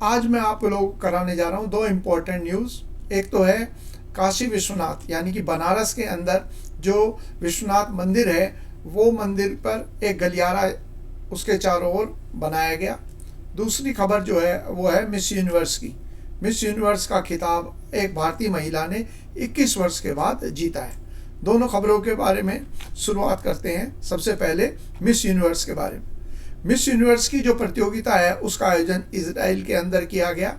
आज मैं आप लोगों को कराने जा रहा हूँ दो इम्पोर्टेंट न्यूज़। एक तो है काशी विश्वनाथ यानी कि बनारस के अंदर जो विश्वनाथ मंदिर है, वो मंदिर पर एक गलियारा उसके चारों ओर बनाया गया। दूसरी खबर जो है वो है मिस यूनिवर्स की। मिस यूनिवर्स का खिताब एक भारतीय महिला ने 21 वर्ष के बाद जीता है। दोनों खबरों के बारे में शुरुआत करते हैं। सबसे पहले मिस यूनिवर्स के बारे में। मिस यूनिवर्स की जो प्रतियोगिता है उसका आयोजन इजराइल के अंदर किया गया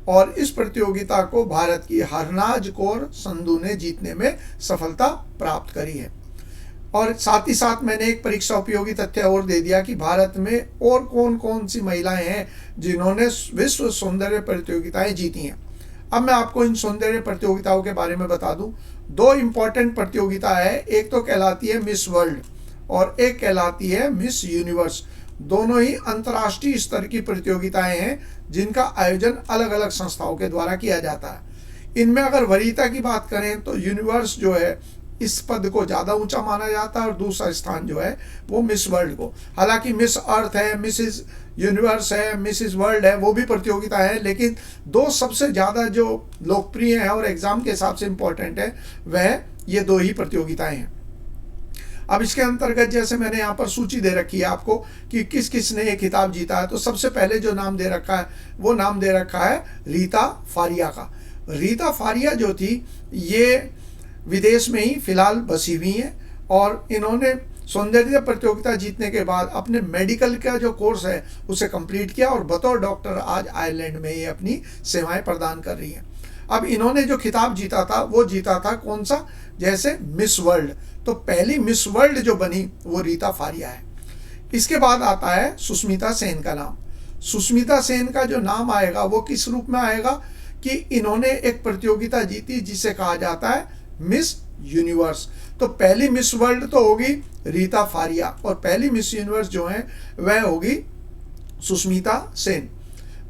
और इस प्रतियोगिता को भारत की हरनाज कौर संधू ने जीतने में सफलता प्राप्त करी है। और साथ ही साथ मैंने एक परीक्षा उपयोगी तथ्य और दे दिया कि भारत में और कौन कौन सी महिलाएं हैं जिन्होंने विश्व सौंदर्य प्रतियोगिताएं जीती हैं। अब मैं आपको इन सौंदर्य प्रतियोगिताओं के बारे में बता दूं। दो इम्पॉर्टेंट प्रतियोगिता है, एक तो कहलाती है मिस वर्ल्ड और एक कहलाती है मिस यूनिवर्स। दोनों ही अंतर्राष्ट्रीय स्तर की प्रतियोगिताएं हैं जिनका आयोजन अलग अलग संस्थाओं के द्वारा किया जाता है। इनमें अगर वरीयता की बात करें तो यूनिवर्स जो है इस पद को ज़्यादा ऊंचा माना जाता है और दूसरा स्थान जो है वो मिस वर्ल्ड को। हालांकि मिस अर्थ है, मिसिस यूनिवर्स है, मिसिस वर्ल्ड है, वो भी प्रतियोगिता है, लेकिन दो सबसे ज़्यादा जो लोकप्रिय है और एग्जाम के हिसाब से इम्पोर्टेंट है वह ये दो ही प्रतियोगिताएं हैं। अब इसके अंतर्गत जैसे मैंने यहाँ पर सूची दे रखी है आपको कि किस किस ने ये खिताब जीता है, तो सबसे पहले जो नाम दे रखा है वो नाम दे रखा है रीता फारिया का। रीता फारिया जो थी ये विदेश में ही फिलहाल बसी हुई हैं और इन्होंने सौंदर्य प्रतियोगिता जीतने के बाद अपने मेडिकल का जो कोर्स है उसे कंप्लीट किया और बतौर डॉक्टर आज आयरलैंड में ये अपनी सेवाएं प्रदान कर रही हैं। अब इन्होंने जो खिताब जीता था वो जीता था कौन सा, जैसे मिस वर्ल्ड, तो पहली मिस वर्ल्ड जो बनी वो रीता फारिया है। इसके बाद आता है सुष्मिता सेन का नाम। सुष्मिता सेन का जो नाम आएगा वो किस रूप में आएगा कि इन्होंने एक प्रतियोगिता जीती जिसे कहा जाता है मिस यूनिवर्स। तो पहली मिस वर्ल्ड तो होगी रीता फारिया और पहली मिस यूनिवर्स जो है वह होगी सुष्मिता सेन।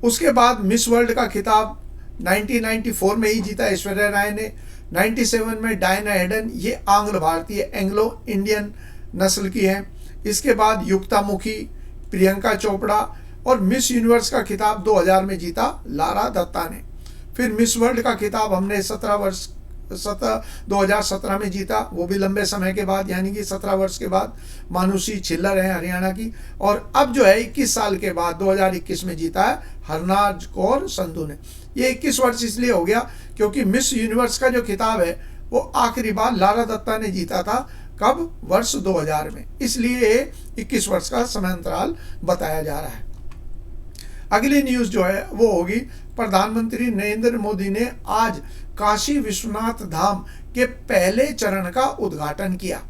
उसके बाद मिस वर्ल्ड का खिताब 1994 में ही जीता ऐश्वर्या राय ने। 97 में डायना हेडन, ये आंग्ल भारतीय एंग्लो इंडियन नस्ल की हैं। इसके बाद युक्ता मुखी, प्रियंका चोपड़ा और मिस यूनिवर्स का खिताब 2000 में जीता लारा दत्ता ने। फिर मिस वर्ल्ड का खिताब हमने 2017 में जीता, वो भी लंबे समय के बाद, यानी कि 17 वर्ष के बाद। मानुषी छिल्लर है हरियाणा की। और अब जो है 21 साल के बाद 2021 में जीता है हरनाज कौर संधू ने। ये 21 वर्ष इसलिए हो गया क्योंकि मिस यूनिवर्स का जो खिताब है वो आखिरी बार लारा दत्ता ने जीता था, कब, वर्ष 2000 में, इसलिए 21 वर्ष का समय अंतराल बताया जा रहा है। अगली न्यूज़ जो है वो होगी प्रधानमंत्री नरेंद्र मोदी ने आज काशी विश्वनाथ धाम के पहले चरण का उद्घाटन किया।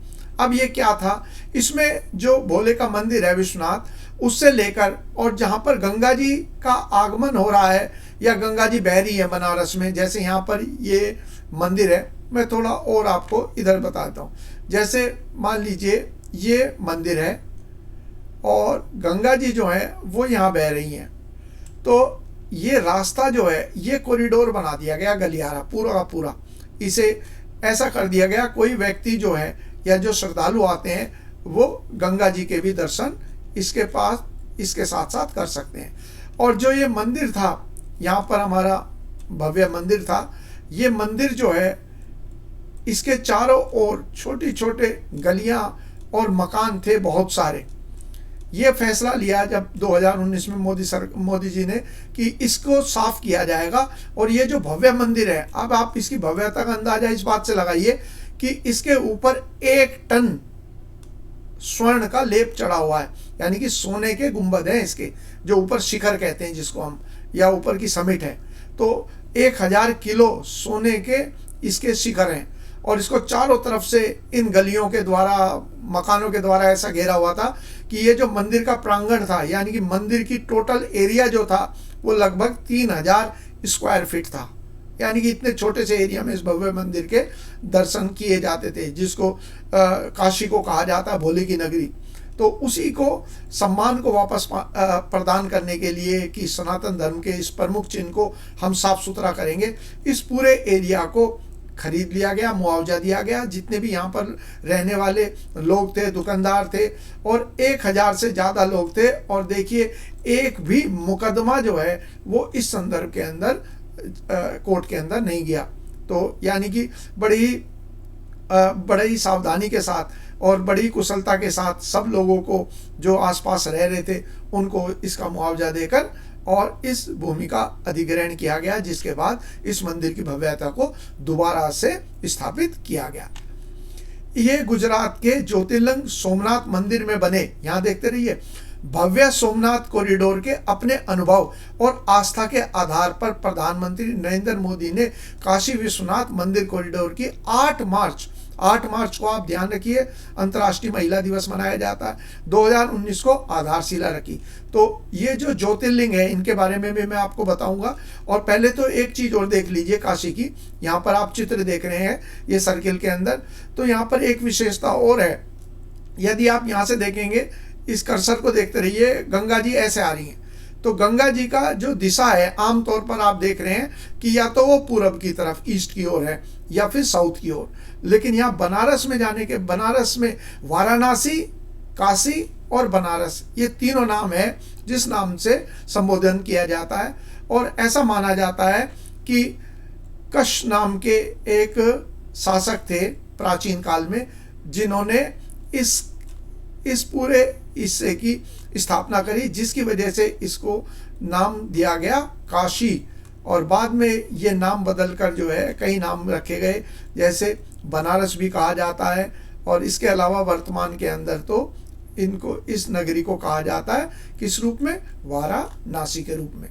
अब ये क्या था, इसमें जो भोले का मंदिर है विश्वनाथ, उससे लेकर और जहाँ पर गंगा जी का आगमन हो रहा है या गंगा जी बह रही है बनारस में, जैसे यहाँ पर ये मंदिर है, मैं थोड़ा और आपको इधर बताता हूँ। जैसे मान लीजिए ये मंदिर है और गंगा जी जो है वो यहाँ बह रही हैं, तो ये रास्ता जो है ये कॉरिडोर बना दिया गया, गलियारा पूरा का पूरा। इसे ऐसा कर दिया गया कोई व्यक्ति जो है या जो श्रद्धालु आते हैं वो गंगा जी के भी दर्शन इसके पास इसके साथ साथ कर सकते हैं। और जो ये मंदिर था, यहाँ पर हमारा भव्य मंदिर था, ये मंदिर जो है इसके चारों ओर छोटी छोटे गलियाँ और मकान थे बहुत सारे। ये फैसला लिया जब 2019 में मोदी जी ने कि इसको साफ किया जाएगा और ये जो भव्य मंदिर है, अब आप इसकी भव्यता का अंदाजा इस बात से लगाइए कि इसके ऊपर 1 टन स्वर्ण का लेप चढ़ा हुआ है, यानी कि सोने के गुंबद हैं इसके, जो ऊपर शिखर कहते हैं जिसको हम, या ऊपर की समिट है, तो 1000 किलो सोने के इसके शिखर हैं। और इसको चारों तरफ से इन गलियों के द्वारा, मकानों के द्वारा ऐसा घेरा हुआ था कि ये जो मंदिर का प्रांगण था, यानी कि मंदिर की टोटल एरिया जो था वो लगभग 3000 स्क्वायर फीट था। यानी कि इतने छोटे से एरिया में इस भव्य मंदिर के दर्शन किए जाते थे, जिसको काशी को कहा जाता भोले की नगरी। तो उसी को सम्मान को वापस प्रदान करने के लिए कि सनातन धर्म के इस प्रमुख चिन्ह को हम साफ सुथरा करेंगे, इस पूरे एरिया को खरीद लिया गया, मुआवजा दिया गया। जितने भी यहाँ पर रहने वाले लोग थे, दुकानदार थे, और 1000 से ज़्यादा लोग थे। और देखिए एक भी मुकदमा जो है वो इस संदर्भ के अंदर कोर्ट के अंदर नहीं गया। तो यानी कि बड़ी ही सावधानी के साथ और बड़ी कुशलता के साथ सब लोगों को जो आसपास रह रहे थे उनको इसका मुआवजा देकर और इस भूमि का अधिग्रहण किया गया, जिसके बाद इस मंदिर की भव्यता को दोबारा से स्थापित किया गया। ये गुजरात के ज्योतिर्लिंग सोमनाथ मंदिर में बने, यहाँ देखते रहिए, भव्य सोमनाथ कॉरिडोर के अपने अनुभव और आस्था के आधार पर प्रधानमंत्री नरेंद्र मोदी ने काशी विश्वनाथ मंदिर कॉरिडोर की 8 मार्च को, आप ध्यान रखिए, अंतर्राष्ट्रीय महिला दिवस मनाया जाता है, 2019 को आधारशिला रखी। तो ये जो ज्योतिर्लिंग है इनके बारे में भी मैं आपको बताऊंगा। और पहले तो एक चीज और देख लीजिए काशी की। यहाँ पर आप चित्र देख रहे हैं ये सर्किल के अंदर, तो यहाँ पर एक विशेषता और है। यदि आप यहाँ से देखेंगे, इस कर्सर को देखते रहिए, गंगा जी ऐसे आ रही हैं। तो गंगा जी का जो दिशा है आमतौर पर आप देख रहे हैं कि या तो वो पूरब की तरफ ईस्ट की ओर है या फिर साउथ की ओर। लेकिन यहाँ बनारस में जाने के, बनारस में वाराणसी, काशी और बनारस, ये तीनों नाम है जिस नाम से संबोधन किया जाता है। और ऐसा माना जाता है कि कश नाम के एक शासक थे प्राचीन काल में, जिन्होंने इस पूरे हिस्से की स्थापना करी, जिसकी वजह से इसको नाम दिया गया काशी। और बाद में ये नाम बदलकर जो है कई नाम रखे गए, जैसे बनारस भी कहा जाता है। और इसके अलावा वर्तमान के अंदर तो इनको, इस नगरी को कहा जाता है किस रूप में, वाराणसी के रूप में।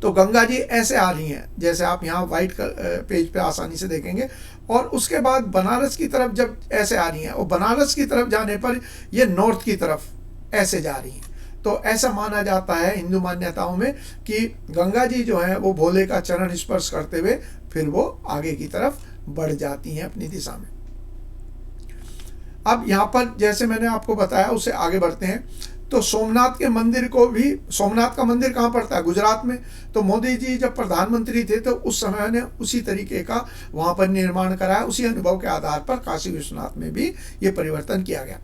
तो गंगा जी ऐसे आ रही हैं, जैसे आप यहाँ व्हाइट पेज पे आसानी से देखेंगे। और उसके बाद बनारस की तरफ जब ऐसे आ रही हैं, और बनारस की तरफ जाने पर ये नॉर्थ की तरफ ऐसे जा रही हैं। तो ऐसा माना जाता है हिंदू मान्यताओं में कि गंगा जी जो है वो भोले का चरण स्पर्श करते हुए फिर वो आगे की तरफ बढ़ जाती हैं अपनी दिशा में। अब यहाँ पर जैसे मैंने आपको बताया उससे आगे बढ़ते हैं। तो सोमनाथ के मंदिर को भी, सोमनाथ का मंदिर कहाँ पड़ता है, गुजरात में। तो मोदी जी जब प्रधानमंत्री थे तो उस समय ने उसी तरीके का वहाँ पर निर्माण कराया। उसी अनुभव के आधार पर काशी विश्वनाथ में भी ये परिवर्तन किया गया।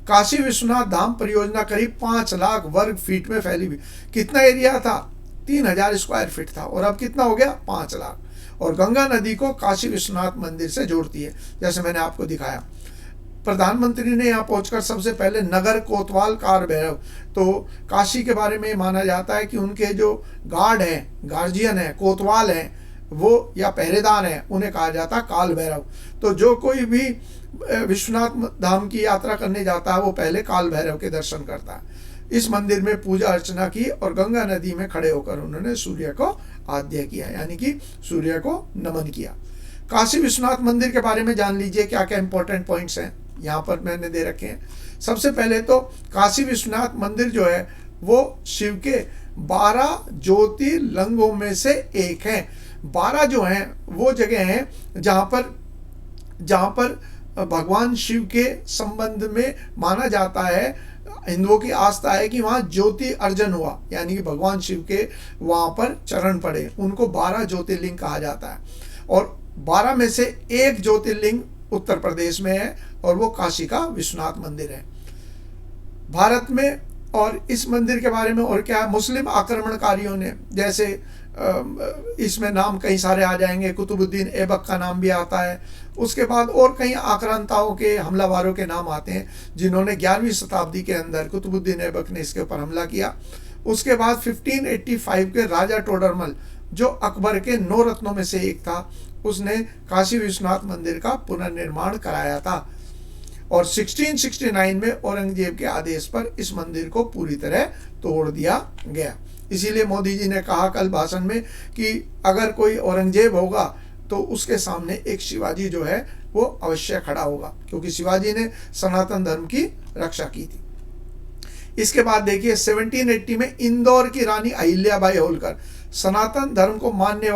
काशी विश्वनाथ धाम परियोजना करीब 5 लाख वर्ग फीट में फैली हुई। कितना एरिया था, 3000 स्क्वायर फीट था, और अब कितना हो गया, 5 लाख। और गंगा नदी को काशी विश्वनाथ मंदिर से जोड़ती है, जैसे मैंने आपको दिखाया। प्रधानमंत्री ने यहाँ पहुंचकर सबसे पहले नगर कोतवाल काल भैरव, तो काशी के बारे में माना जाता है कि उनके जो गार्ड हैं, गार्जियन हैं, कोतवाल हैं, वो या पहरेदार हैं, उन्हें कहा जाता है काल भैरव। तो जो कोई भी विश्वनाथ धाम की यात्रा करने जाता है वो पहले काल भैरव के दर्शन करता है। इस मंदिर में पूजा अर्चना की और गंगा नदी में खड़े होकर उन्होंने सूर्य को आद्य किया, यानी कि सूर्य को नमन किया। काशी विश्वनाथ मंदिर के बारे में जान लीजिए क्या क्या इंपॉर्टेंट पॉइंट्स हैं, यहाँ पर मैंने दे रखे हैं। सबसे पहले तो काशी विश्वनाथ मंदिर जो है वो शिव के 12 ज्योतिर्लिंगों में से एक है। 12 जो हैं वो जगह हैं जहाँ पर भगवान शिव के संबंध में माना जाता है, हिंदुओं की आस्था है कि वहाँ ज्योति अर्जन हुआ, यानी कि भगवान शिव के वहाँ पर चरण पड़े, उनको 12 ज्योतिर्लिंग कहा जाता है। और 12 में से एक ज्योतिर्लिंग उत्तर प्रदेश में है और वो काशी का विश्वनाथ मंदिर है भारत में। और इस मंदिर के बारे में और क्या, मुस्लिम आक्रमणकारियों ने, जैसे इसमें नाम कई सारे आ जाएंगे, कुतुबुद्दीन ऐबक का नाम भी आता है। उसके बाद और कई आक्रांताओं के, हमलावारों के नाम आते हैं जिन्होंने 11वीं शताब्दी के अंदर, कुतुबुद्दीन ऐबक ने इसके ऊपर हमला किया। उसके बाद 1585 के राजा टोडरमल, जो अकबर के 9 रत्नों में से एक था, उसने काशी विश्वनाथ मंदिर का पुनर्निर्माण कराया था। और 1669 में औरंगजेब के आदेश पर इस मंदिर को पूरी तरह तोड़ दिया गया। इसीलिए मोदी जी ने कहा कल भाषण में कि अगर कोई औरंगजेब होगा तो उसके सामने एक शिवाजी जो है वो अवश्य खड़ा होगा, क्योंकि शिवाजी ने सनातन धर्म की रक्षा की थी। इसके बाद देखिए 1780 में इंदौर की रानी अहिल्याबाई होलकर, सनातन धर्म को मानने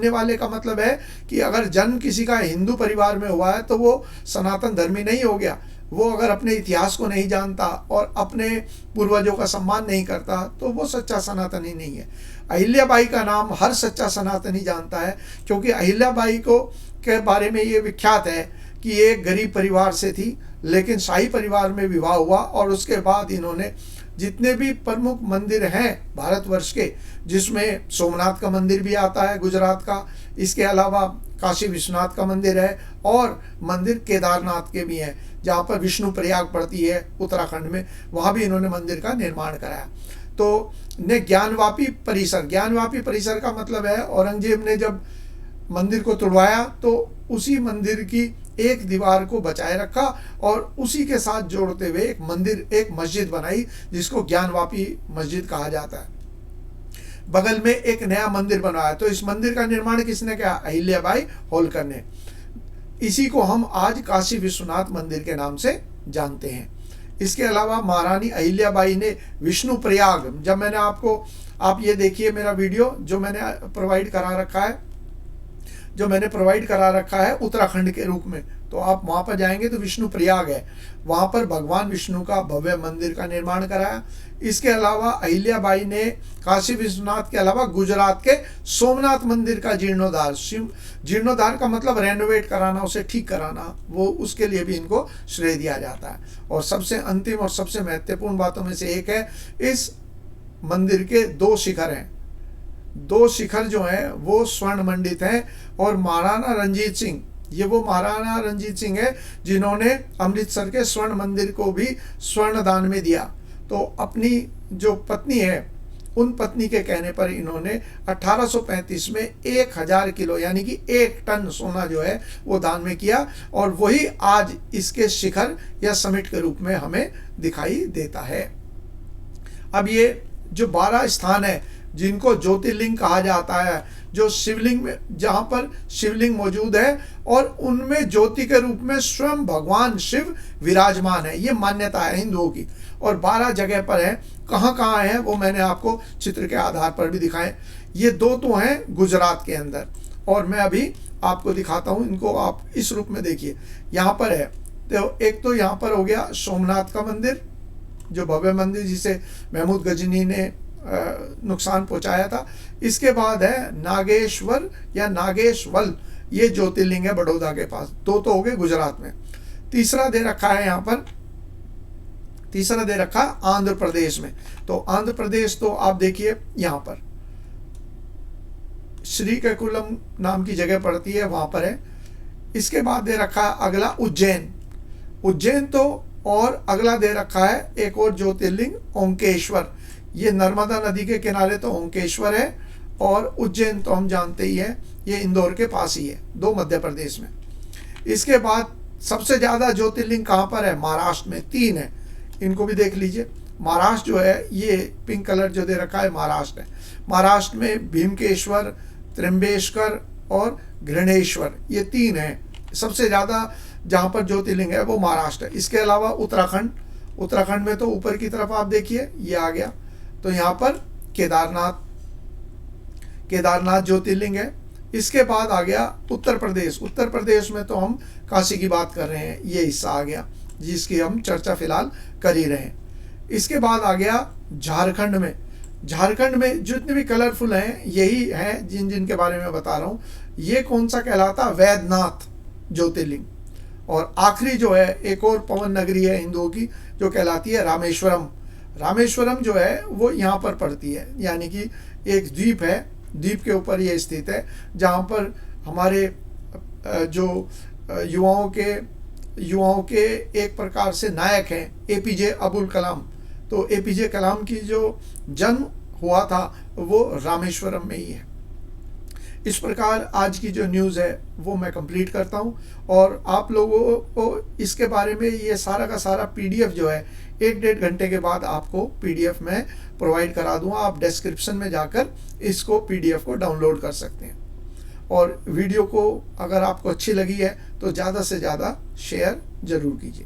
वाले का मतलब है कि अगर जन्म किसी का हिंदू परिवार में हुआ है तो वो सनातन धर्मी नहीं हो गया, वो अगर अपने इतिहास को नहीं जानता और अपने पूर्वजों का सम्मान नहीं करता तो वो सच्चा सनातनी नहीं है। अहिल्याबाई का नाम हर सच्चा सनातनी जानता है, क्योंकि अहिल्याबाई को के बारे में ये विख्यात है कि ये एक गरीब परिवार से थी, लेकिन शाही परिवार में विवाह हुआ और उसके बाद इन्होंने जितने भी प्रमुख मंदिर हैं भारतवर्ष के, जिसमें सोमनाथ का मंदिर भी आता है गुजरात का, इसके अलावा काशी विश्वनाथ का मंदिर है और मंदिर केदारनाथ के भी हैं, जहाँ पर विष्णु प्रयाग पड़ती है उत्तराखंड में, वहाँ भी इन्होंने मंदिर का निर्माण कराया। तो ने ज्ञानवापी परिसर का मतलब है औरंगजेब ने जब मंदिर को तुड़वाया तो उसी मंदिर की एक दीवार को बचाए रखा और उसी के साथ जोड़ते हुए एक मस्जिद बनाई, जिसको ज्ञानवापी मस्जिद कहा जाता है। बगल में एक नया मंदिर बनवाया। तो इस मंदिर का निर्माण किसने किया? अहिल्याबाई होलकर ने। इसी को हम आज काशी विश्वनाथ मंदिर के नाम से जानते हैं। इसके अलावा महारानी अहिल्याबाई ने विष्णु प्रयाग, जब मैंने आप ये देखिए मेरा वीडियो जो मैंने प्रोवाइड करा रखा है उत्तराखंड के रूप में, तो आप वहाँ पर जाएंगे तो विष्णु प्रयाग है, वहाँ पर भगवान विष्णु का भव्य मंदिर का निर्माण कराया। इसके अलावा अहिल्याबाई ने काशी विश्वनाथ के अलावा गुजरात के सोमनाथ मंदिर का जीर्णोद्धार का मतलब रेनोवेट कराना, उसे ठीक कराना, वो उसके लिए भी इनको श्रेय दिया जाता है। और सबसे अंतिम और सबसे महत्वपूर्ण बातों में से एक है, इस मंदिर के 2 शिखर हैं। 2 शिखर जो हैं वो स्वर्ण मंडित हैं और महाराणा रंजीत सिंह, ये वो महाराणा रंजीत सिंह है जिन्होंने अमृतसर के स्वर्ण मंदिर को भी स्वर्ण दान में दिया। तो अपनी जो पत्नी है उन पत्नी के कहने पर इन्होंने 1835 में 1000 किलो यानी कि 1 टन सोना जो है वो दान में किया, और वही आज इसके शिखर या समिट के रूप में हमें दिखाई देता है। अब ये जो 12 स्थान है जिनको ज्योतिर्लिंग कहा जाता है, जो शिवलिंग में, जहाँ पर शिवलिंग मौजूद है और उनमें ज्योति के रूप में स्वयं भगवान शिव विराजमान है, ये मान्यता है हिंदुओं की। और 12 जगह पर है। कहाँ कहाँ है वो मैंने आपको चित्र के आधार पर भी दिखाए। ये 2 तो हैं गुजरात के अंदर, और मैं अभी आपको दिखाता हूँ, इनको आप इस रूप में देखिए। यहाँ पर है तो एक तो यहाँ पर हो गया सोमनाथ का मंदिर, जो भव्य मंदिर जिसे महमूद गजनी ने नुकसान पहुंचाया था। इसके बाद है नागेश्वर या नागेशवल, ये ज्योतिर्लिंग है बड़ौदा के पास। 2 तो हो गए गुजरात में। तीसरा दे रखा है यहाँ पर, तीसरा दे रखा आंध्र प्रदेश में। तो आंध्र प्रदेश तो आप देखिए यहाँ पर श्रीकाकुलम नाम की जगह पड़ती है, वहां पर है। इसके बाद दे रखा है अगला उज्जैन तो, और अगला दे रखा है एक और ज्योतिर्लिंग ओंकेश्वर। ये नर्मदा नदी के किनारे तो ओंकेश्वर है, और उज्जैन तो हम जानते ही है, ये इंदौर के पास ही है, 2 मध्य प्रदेश में। इसके बाद सबसे ज़्यादा ज्योतिर्लिंग कहाँ पर है? महाराष्ट्र में 3 है। इनको भी देख लीजिए। महाराष्ट्र जो है, ये पिंक कलर जो दे रखा है महाराष्ट्र है। महाराष्ट्र में भीमकेश्वर, त्र्यंबेश्वर और घृणेश्वर, ये 3 हैं। सबसे ज़्यादा जहाँ पर ज्योतिर्लिंग है वो महाराष्ट्र है। इसके अलावा उत्तराखंड में तो ऊपर की तरफ आप देखिए ये आ गया, तो यहाँ पर केदारनाथ ज्योतिर्लिंग है। इसके बाद आ गया उत्तर प्रदेश में तो हम काशी की बात कर रहे हैं, ये हिस्सा आ गया जिसकी हम चर्चा फिलहाल कर ही रहे हैं। इसके बाद आ गया झारखंड में जितने भी कलरफुल हैं यही हैं जिनके बारे में बता रहा हूँ। ये कौन सा कहलाता? वैद्यनाथ ज्योतिर्लिंग। और आखिरी जो है एक और पवन नगरी है हिंदुओं की जो कहलाती है रामेश्वरम जो है वो यहाँ पर पड़ती है, यानी कि एक द्वीप है, द्वीप के ऊपर ये स्थित है, जहाँ पर हमारे जो युवाओं के एक प्रकार से नायक हैं एपीजे अब्दुल कलाम। तो एपीजे कलाम की जो जन्म हुआ था वो रामेश्वरम में ही है। इस प्रकार आज की जो न्यूज़ है वो मैं कंप्लीट करता हूँ, और आप लोगों को इसके बारे में ये सारा का सारा पीडीएफ जो है 1-1.5 घंटे के बाद आपको पीडीएफ में प्रोवाइड करा दूंगा। आप डिस्क्रिप्शन में जाकर इसको पीडीएफ को डाउनलोड कर सकते हैं। और वीडियो को अगर आपको अच्छी लगी है तो ज़्यादा से ज़्यादा शेयर ज़रूर कीजिए।